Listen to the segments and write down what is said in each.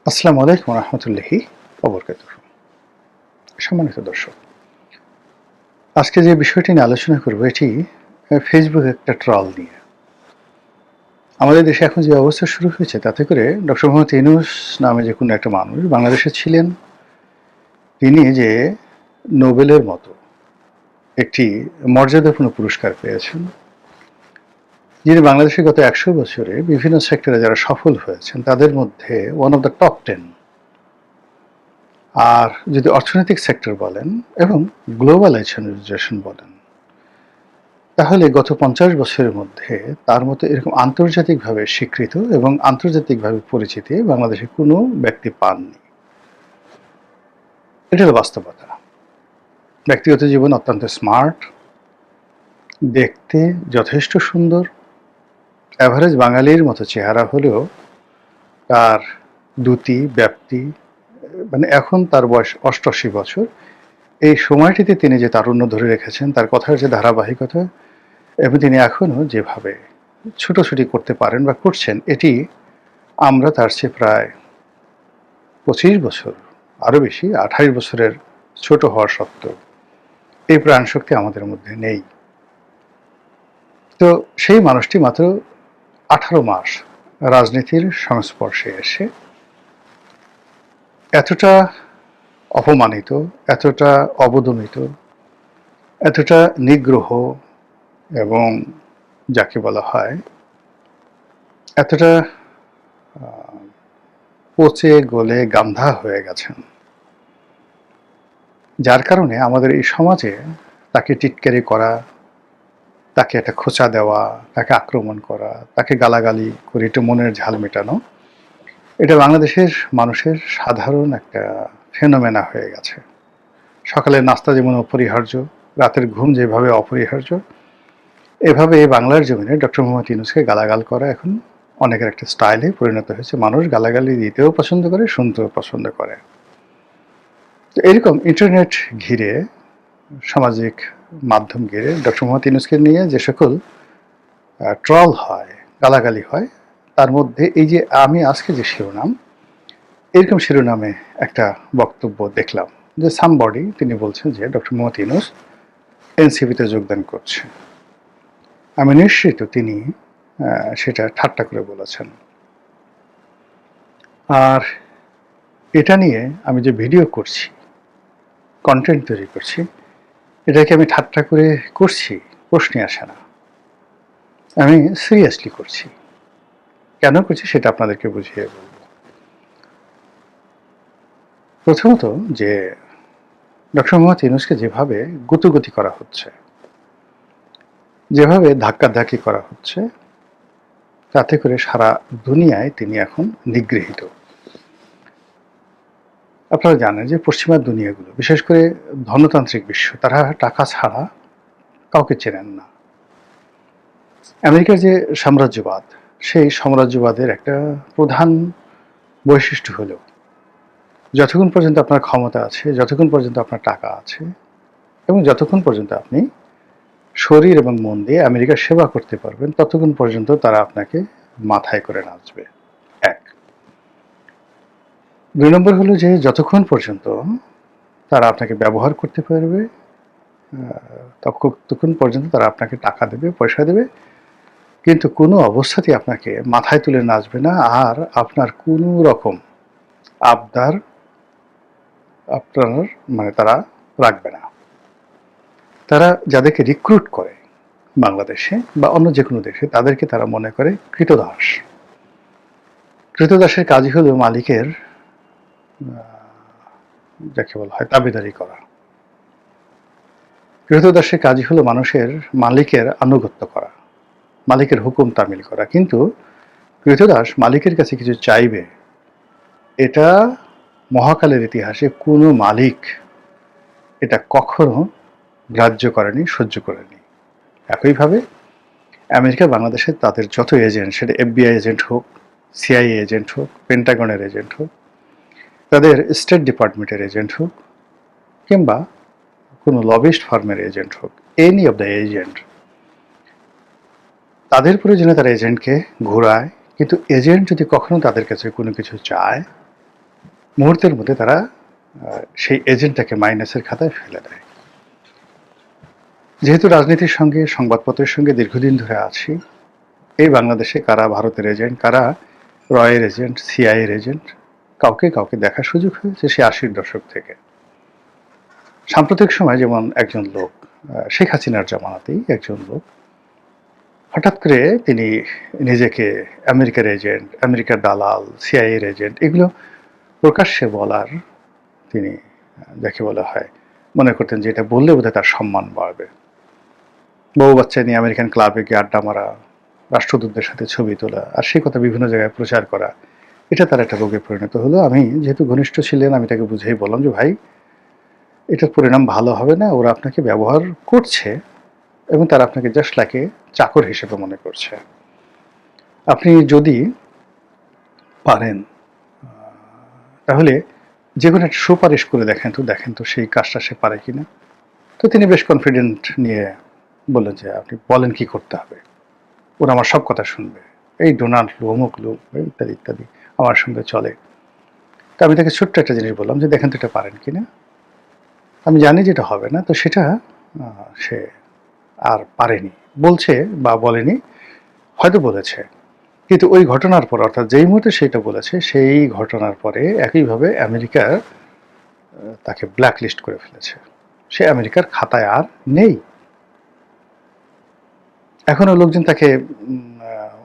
আসসালামু আলাইকুম রহমতুল্লাহি ওবরকাতুহু। সম্মানিত দর্শক, আজকে যে বিষয়টি নিয়ে আলোচনা করব এটি ফেসবুক একটা ট্রল নিয়ে। আমাদের দেশে এখন যে অবস্থা শুরু হয়েছে তাতে করে ডক্টর মোহাম্মদ ইউনূস নামে যে কোনো একটা মানুষ বাংলাদেশে ছিলেন, তিনি যে নোবেলের মতো একটি মর্যাদাপূর্ণ পুরস্কার পেয়েছেন, যিনি বাংলাদেশের গত ১০০ বছরে বিভিন্ন সেক্টরে যারা সফল হয়েছেন তাদের মধ্যে ওয়ান অফ দ্য টপ 10। আর যদি অর্থনৈতিক সেক্টর বলেন এবং গ্লোবালাইজেশন বলেন, তাহলে গত ৫০ বছরের মধ্যে তার মতো এরকম আন্তর্জাতিকভাবে স্বীকৃত এবং আন্তর্জাতিকভাবে পরিচিতি বাংলাদেশে কোনো ব্যক্তি পাননি। এটা হলো বাস্তবতা। ব্যক্তিগত জীবন অত্যন্ত স্মার্ট, দেখতে যথেষ্ট সুন্দর, অ্যাভারেজ বাঙালির মতো চেহারা হলেও তার দ্যুতি ব্যাপ্তি, মানে এখন তার বয়স ৮৮ বছর। এই সময়টিতে তিনি যে তারুণ্য ধরে রেখেছেন, তার কথার যে ধারাবাহিকতা, এবং তিনি এখনও যেভাবে ছুটোছুটি করতে পারেন বা করছেন, এটি আমরা তার চেয়ে প্রায় ২৫ বছর, আরও বেশি ২৮ বছরের ছোট হওয়া সত্ত্বেও এই প্রাণশক্তি আমাদের মধ্যে নেই। তো সেই মানুষটি মাত্র ১৮ মাস রাজনীতির সংস্পর্শে এসে এতটা অপমানিত, এতটা অবদমিত, এতটা নিগ্রহ এবং যাকে বলা হয় এতটা পচে গলে গান্ধা হয়ে গেছেন, যার কারণে আমাদের এই সমাজে তাকে টিটকারি করা, তাকে একটা খোঁচা দেওয়া, তাকে আক্রমণ করা, তাকে গালাগালি করে একটু মনের ঝাল মেটানো, এটা বাংলাদেশের মানুষের সাধারণ একটা ফেনোমেনা হয়ে গেছে। সকালের নাস্তা যেমন অপরিহার্য, রাতের ঘুম যেভাবে অপরিহার্য, এভাবে বাংলার জমিনে ডক্টর মোহাম্মদ ইউনূসকে গালাগাল করা এখন অনেকের একটা স্টাইলে পরিণত হয়েছে। মানুষ গালাগালি দিতেও পছন্দ করে, শুনতেও পছন্দ করে। তো এরকম ইন্টারনেট ঘিরে, সামাজিক মাধ্যম ঘিরে ডক্টর মোহাম্মদ ইউনূসকে নিয়ে যে সকল ট্রল হয়, গালাগালি হয়, তার মধ্যে এই যে আমি আজকে যে শিরোনাম, এরকম শিরোনামে একটা বক্তব্য দেখলাম যে সামবডি, তিনি বলছেন যে ডক্টর মোহাম্মদ ইউনূস এনসিপিতে যোগদান করছে। আমি নিশ্চিত তিনি সেটা ঠাট্টা করে বলেছেন। আর এটা নিয়ে আমি যে ভিডিও করছি, কন্টেন্ট তৈরি করছি, এটাকে আমি ঠাট্টা করে করছি প্রশ্নে আসে না, আমি সিরিয়াসলি করছি। কেন করছি সেটা আপনাদেরকে বুঝিয়ে বলব। প্রথমত, যে ডক্টর মোহাম্মদ ইউনূসকে যেভাবে গুতোগুতি করা হচ্ছে, যেভাবে ধাক্কাধাক্কি করা হচ্ছে, তাতে করে সারা দুনিয়ায় তিনি এখন নিগৃহীত। আপনারা জানেন যে পশ্চিমা দুনিয়াগুলো, বিশেষ করে ধনতান্ত্রিক বিশ্ব, তারা টাকা ছাড়া কাউকে চেনেন না। আমেরিকার যে সাম্রাজ্যবাদ, সেই সাম্রাজ্যবাদের একটা প্রধান বৈশিষ্ট্য হলো যতক্ষণ পর্যন্ত আপনার ক্ষমতা আছে, যতক্ষণ পর্যন্ত আপনার টাকা আছে, এবং যতক্ষণ পর্যন্ত আপনি শরীর এবং মন দিয়ে আমেরিকার সেবা করতে পারবেন, ততক্ষণ পর্যন্ত তারা আপনাকে মাথায় করে নাচবে। এক। ২ নম্বর হলো যে যতক্ষণ পর্যন্ত তারা আপনাকে ব্যবহার করতে পারবে, ততক্ষণ পর্যন্ত তারা আপনাকে টাকা দেবে, পয়সা দেবে, কিন্তু কোনো অবস্থাতেই আপনাকে মাথায় তুলে নাচবে না। আর আপনার কোনো রকম আবদার আপনার তারা রাখবে না। তারা যাদেরকে রিক্রুট করে বাংলাদেশে বা অন্য যে কোনো দেশে, তাদেরকে তারা মনে করে কৃতদাস। কৃতদাসের কাজই হলো মালিকের যাকে বলা হয় দাবিদারি করা। কৃতদাসের কাজই হলো মানুষের মালিকের আনুগত্য করা, মালিকের হুকুম তামিল করা। কিন্তু কৃতদাস মালিকের কাছে কিছু চাইবে, এটা মহাকালের ইতিহাসে কোনো মালিক এটা কখনো গ্রাহ্য করেনি, সহ্য করেনি। একইভাবে আমেরিকা বাংলাদেশে তাদের যত এজেন্ট, সেটা এফবিআই এজেন্ট হোক, সিআইএ এজেন্ট হোক, পেন্টাগনের এজেন্ট হোক, তাদের স্টেট ডিপার্টমেন্টের এজেন্ট হোক, কিংবা কোনো লবিস্ট ফার্মের এজেন্ট হোক, এনি অফ দ্য এজেন্ট, তাদের প্রয়োজনে তারা এজেন্টকে ঘোরায়। কিন্তু এজেন্ট যদি কখনো তাদের কাছে কোনো কিছু চায়, মুহূর্তের মধ্যে তারা সেই এজেন্টটাকে মাইনাসের খাতায় ফেলে দেয়। যেহেতু রাজনীতির সঙ্গে সংবাদপত্রের সঙ্গে দীর্ঘদিন ধরে আছি, এই বাংলাদেশে কারা ভারতের এজেন্ট, কারা রয়ের এজেন্ট, সিআইএর এজেন্ট, কাউকে কাউকে দেখার সুযোগ হয়েছে সে ৮০-র দশক থেকে। সাম্প্রতিক সময় যেমন একজন লোক, শেখ হাসিনার জামানাতেই একজন লোক হঠাৎ করে তিনি নিজেকে আমেরিকার এজেন্ট, আমেরিকার দালাল, সিআইএর এজেন্ট এগুলো প্রকাশ্যে বলার তিনি যাকে বলা হয় মনে করতেন যে এটা বললে বোধহয় তার সম্মান বাড়বে। বউ বাচ্চা নিয়ে আমেরিকান ক্লাবে গিয়ে আড্ডা মারা, রাষ্ট্রদূতদের সাথে ছবি তোলা আর সেই কথা বিভিন্ন জায়গায় প্রচার করা, এটা তার একটা রোগে পরিণত হলো। আমি যেহেতু ঘনিষ্ঠ ছিলেন, আমি তাকে বুঝেই বললাম যে ভাই, এটার পরিণাম ভালো হবে না, ওরা আপনাকে ব্যবহার করছে এবং তারা আপনাকে জাস্ট লাইক চাকর হিসেবে মনে করছে। আপনি যদি পারেন তাহলে যে কোনো একটা সুপারিশ করে দেখেন তো সেই কাজটা সে পারে কিনা। তো তিনি বেশ কনফিডেন্ট নিয়ে বললেন যে আপনি বলেন কি করতে হবে, ওরা আমার সব কথা শুনবে, এই ডোনাল্ড লো, অমুক লোক ইত্যাদি ইত্যাদি আমার সঙ্গে চলে। তো আমি তাকে ছোট্ট একটা জিনিস বললাম যে দেখেন তো এটা পারেন কিনা। আমি জানি যে এটা হবে না, তো সেটা সে আর পারেনি, বলছে বা বলেনি, হয়তো বলেছে, কিন্তু ওই ঘটনার পর অর্থাৎ যেই মুহূর্তে সেটা বলেছে সেই ঘটনার পরে একইভাবে আমেরিকা তাকে ব্ল্যাকলিস্ট করে ফেলেছে। সে আমেরিকার খাতায় আর নেই। এখনো লোকজন তাকে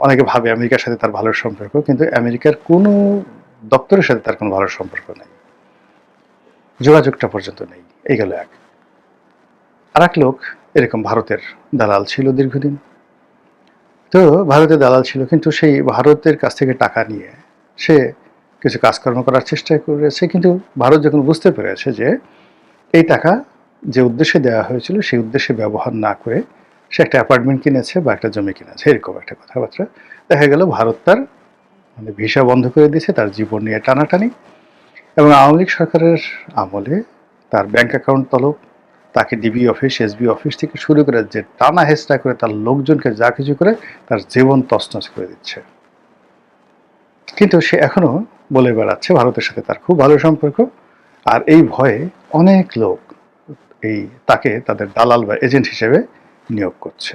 অনেকে ভাবে আমেরিকার সাথে তার ভালো সম্পর্ক, কিন্তু আমেরিকার কোনো দপ্তরের সাথে তার কোনো ভালো সম্পর্ক নেই, যোগাযোগটা পর্যন্ত নেই। এই গেল এক। আর এক লোক এরকম ভারতের দালাল ছিল দীর্ঘদিন। তো ভারতের দালাল ছিল, কিন্তু সেই ভারতের কাছ থেকে টাকা নিয়ে সে কিছু কাজকর্ম করার চেষ্টা করেছে, কিন্তু ভারত যখন বুঝতে পেরেছে যে এই টাকা যে উদ্দেশ্যে দেওয়া হয়েছিল সেই উদ্দেশ্যে ব্যবহার না করে সে একটা অ্যাপার্টমেন্ট কিনেছে বা একটা জমি কিনেছে, এরকম একটা কথাবার্তা। দেখা গেল ভারত তার ভিসা বন্ধ করে দিয়েছে, তার জীবন নিয়ে টানাটানি। এবং আওয়ামী লীগ সরকারের আমলে তার ব্যাংক অ্যাকাউন্ট তলব, তাকে ডিবি অফিস, এসবি অফিস থেকে শুরু করে যে টানা হেঁচড়া করে তার লোকজনকে যা কিছু করে তার জীবন তছনছ করে দিচ্ছে। কিন্তু সে এখনো বলে বেড়াচ্ছে ভারতের সাথে তার খুব ভালো সম্পর্ক, আর এই ভয়ে অনেক লোক তাকে তাদের দালাল বা এজেন্ট হিসেবে নিয়োগ করছে।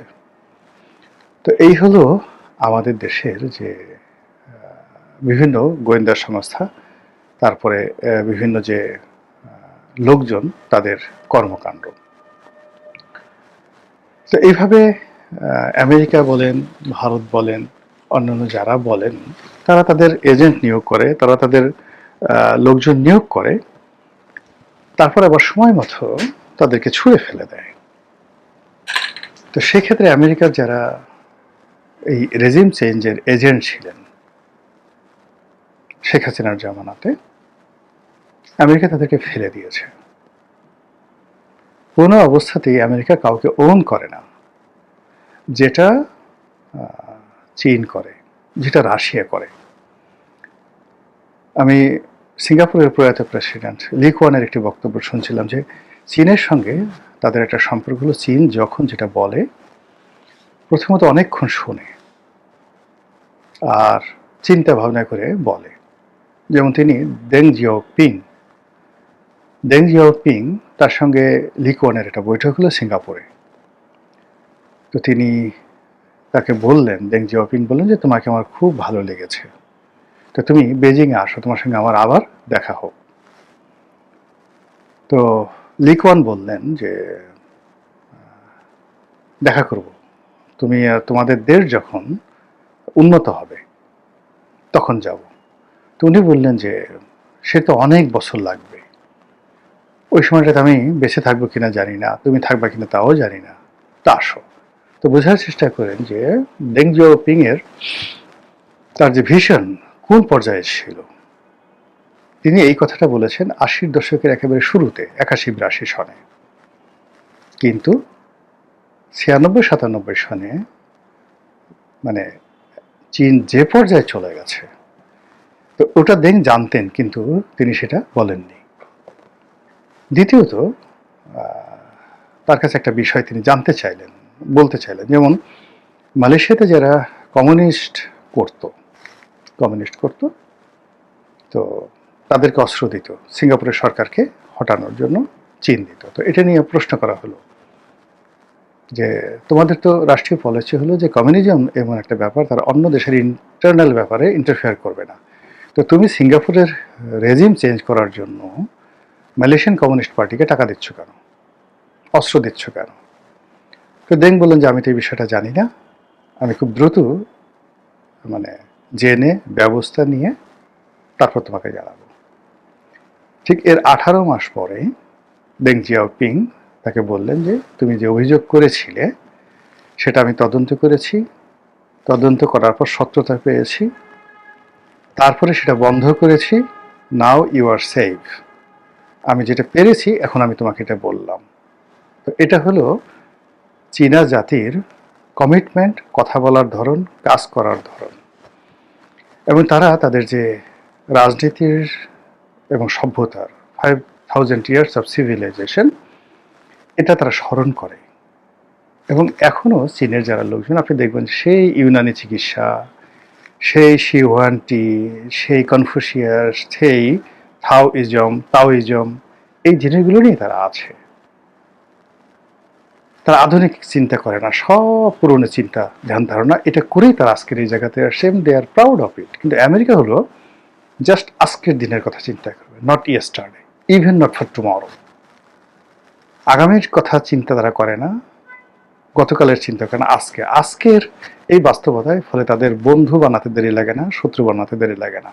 তো এই হলো আমাদের দেশের যে বিভিন্ন গোয়েন্দা সংস্থা, তারপরে বিভিন্ন যে লোকজন, তাদের কর্মকাণ্ড। তো এইভাবে আমেরিকা বলেন, ভারত বলেন, অন্যান্য যারা বলেন, তারা তাদের এজেন্ট নিয়োগ করে, তারা তাদের লোকজন নিয়োগ করে, তারপর আবার সময় মতো তাদেরকে ছুঁড়ে ফেলে দেয়। তো সেক্ষেত্রে আমেরিকার যারা এই রেজিম চেঞ্জের এজেন্ট ছিলেন শেখ হাসিনার জামানাতে, আমেরিকা তাদেরকে ফেলে দিয়েছে। কোনো অবস্থাতেই আমেরিকা কাউকে ওন করে না, যেটা চীন করে, যেটা রাশিয়া করে। আমি সিঙ্গাপুরের প্রয়াত প্রেসিডেন্ট লি কুয়ানের একটি বক্তব্য শুনছিলাম যে চীনের সঙ্গে তাদের একটা সম্পর্ক হলো, চীন যখন যেটা বলে প্রথমত অনেকক্ষণ শোনে আর চিন্তা ভাবনা করে বলে। যেমন তিনি দেং জিয়াওপিং তার সঙ্গে লি কুয়ানের একটা বৈঠক হলো সিঙ্গাপুরে। তো তিনি তাকে বললেন, দেং জিয়াওপিং বললেন যে তোমাকে আমার খুব ভালো লেগেছে, তো তুমি বেজিংয়ে আসো, তোমার সঙ্গে আমার আবার দেখা হোক। তো লি কুয়ান বললেন যে দেখা করব, তুমি তোমাদের দেশ যখন উন্নত হবে তখন যাব। তো উনি বললেন যে সে তো অনেক বছর লাগবে, ওই সময়টাতে আমি বেঁচে থাকবো কিনা জানি না, তুমি থাকবা কিনা তাও জানি না, তা আসো। তো বোঝার চেষ্টা করেন যে দেং জিয়াওপিং এর তার যে ভিশন কোন পর্যায়ে ছিল। তিনি এই কথাটা বলেছেন ৮০-র দশকের একেবারে শুরুতে, ৮১-৮২ সনে। কিন্তু ৯৬-৯৭ সনে মানে চীন যে পর্যায়ে চলে গেছে, তো ওটা দেং জানতেন, কিন্তু তিনি সেটা বলেননি। দ্বিতীয়ত তার কাছে একটা বিষয় তিনি জানতে চাইলেন, বলতে চাইলেন। যেমন মালয়েশিয়াতে যারা কমিউনিস্ট করত, তো তাদেরকে অস্ত্র দিত, সিঙ্গাপুরের সরকারকে হটানোর জন্য চীন দিত। তো এটা নিয়ে প্রশ্ন করা হলো যে তোমাদের তো রাষ্ট্রীয় পলিসি হলো যে কমিউনিজম এমন একটা ব্যাপার, তারা অন্য দেশের ইন্টারনাল ব্যাপারে ইন্টারফেয়ার করবে না, তো তুমি সিঙ্গাপুরের রেজিম চেঞ্জ করার জন্য মালয়েশিয়ান কমিউনিস্ট পার্টিকে টাকা দিচ্ছ কেন, অস্ত্র দিচ্ছ কেন? তো দেং বললেন যে আমি তো এই বিষয়টা জানি না, আমি খুব দ্রুত জেনে ব্যবস্থা নিয়ে তারপর তোমাকে জানাবো। ঠিক এর 18 মাস পরে দেং জিয়াওপিং তাকে বললেন যে তুমি যে অভিযোগ করেছিলে সেটা আমি তদন্ত করেছি, তদন্ত করার পর সত্যতা পেয়েছি, তারপরে সেটা বন্ধ করেছি, নাও ইউ আর সেফ। আমি যেটা পেরেছি এখন আমি তোমাকে এটা বললাম। তো এটা হলো চীনা জাতির কমিটমেন্ট, কথা বলার ধরন, কাজ করার ধরন, এবং তারা তাদের যে রাজনীতির এবং সভ্যতার 5000 ইয়ার্স অফ সিভিলাইজেশন, এটা তারা স্মরণ করে। এবং এখনও চীনের যারা লোকজন, আপনি দেখবেন সেই ইউনানি চিকিৎসা, সেই শিহুয়ানটি, সেই কনফুসিয়াস, সেই তাওইজম, এই জিনিসগুলো নিয়ে তারা আছে। তারা আধুনিক চিন্তা করে না, সব পুরনো চিন্তা ধ্যান ধারণা এটা করেই তারা আজকের এই জায়গাতে আসে, দে আর প্রাউড অফ ইট। কিন্তু আমেরিকা হলো জাস্ট আজকের দিনের কথা চিন্তা করবে, not yesterday, even not for tomorrow. আগামীর কথা চিন্তা তারা করে না, গতকালের চিন্তা করে না, আজকের এই বাস্তবতায় ফলে তাদের বন্ধু বানাতে দেরি লাগে না, শত্রু বানাতে দেরি লাগে না।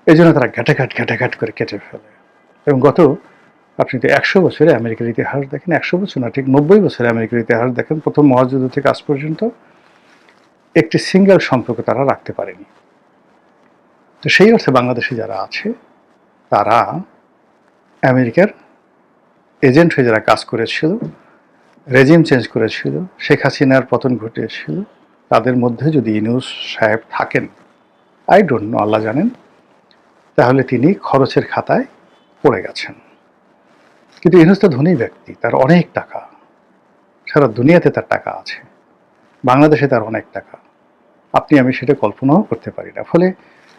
এই জন্য তারা ঘাটাঘাট করে কেটে ফেলে। এবং আপনি তো 100 বছরে আমেরিকার ইতিহাস দেখেন, 100 বছর না, ঠিক 90 বছরে আমেরিকার ইতিহাস দেখেন, প্রথম মহাযুদ্ধ থেকে আজ পর্যন্ত একটি সিঙ্গেল সম্পর্ক তারা রাখতে পারেনি। তো সেই অর্থে বাংলাদেশে যারা আছে তারা আমেরিকার এজেন্ট হয়ে যারা কাজ করেছিল, রেজিম চেঞ্জ করেছিল, শেখ হাসিনার পতন ঘটিয়েছিল, তাদের মধ্যে যদি ইউনূস সাহেব থাকেন, আই ডোন্ট নো, আল্লাহ জানেন, তাহলে তিনি খরচের খাতায় পড়ে গেছেন। কিন্তু ইউনূস তো ধনী ব্যক্তি, তার অনেক টাকা, সারা দুনিয়াতে তার টাকা আছে, বাংলাদেশে তার অনেক টাকা, আপনি আমি সেটা কল্পনাও করতে পারি না। ফলে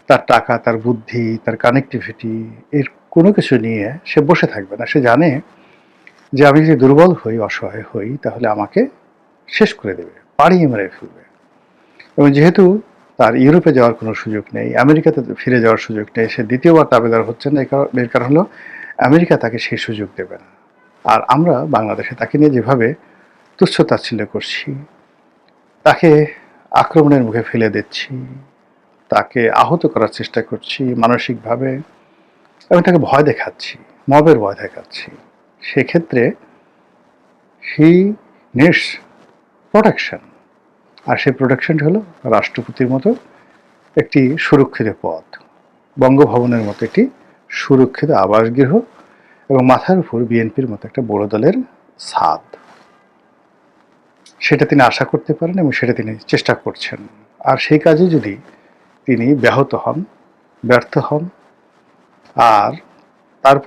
তার টাকা, তার বুদ্ধি, তার কানেক্টিভিটি, এর কোনো কিছু নিয়ে সে বসে থাকবে না। সে জানে যে আমি যদি দুর্বল হই, অসহায় হই, তাহলে আমাকে শেষ করে দেবে, পাড়িয়ে মেরে ফেলবে। এবং যেহেতু তার ইউরোপে যাওয়ার কোনো সুযোগ নেই, আমেরিকাতে ফিরে যাওয়ার সুযোগ নেই, সে দ্বিতীয়বার তাবেদার হচ্ছে না, এর কারণ হলো আমেরিকা তাকে সেই সুযোগ দেবে না। আর আমরা বাংলাদেশে তাকে নিয়ে যেভাবে তুচ্ছ তাচ্ছিল্য করছি, তাকে আক্রমণের মুখে ফেলে দিচ্ছি, তাকে আহত করার চেষ্টা করছি মানসিকভাবে, এবং তাকে ভয় দেখাচ্ছি, মবের ভয় দেখাচ্ছি, সেক্ষেত্রে হি নিডস প্রোটেকশন। আর সেই প্রোটেকশনটা হলো রাষ্ট্রপতির মতো একটি সুরক্ষিত পদ, বঙ্গভবনের মতো একটি সুরক্ষিত আবাসগৃহ, এবং মাথার উপর বিএনপির মতো একটা বড় দলের ছাদ। সেটা তিনি আশা করতে পারেন এবং সেটা তিনি চেষ্টা করছেন। আর সেই কাজে যদি তিনি ব্যাহত হন, ব্যর্থ হন, আর তার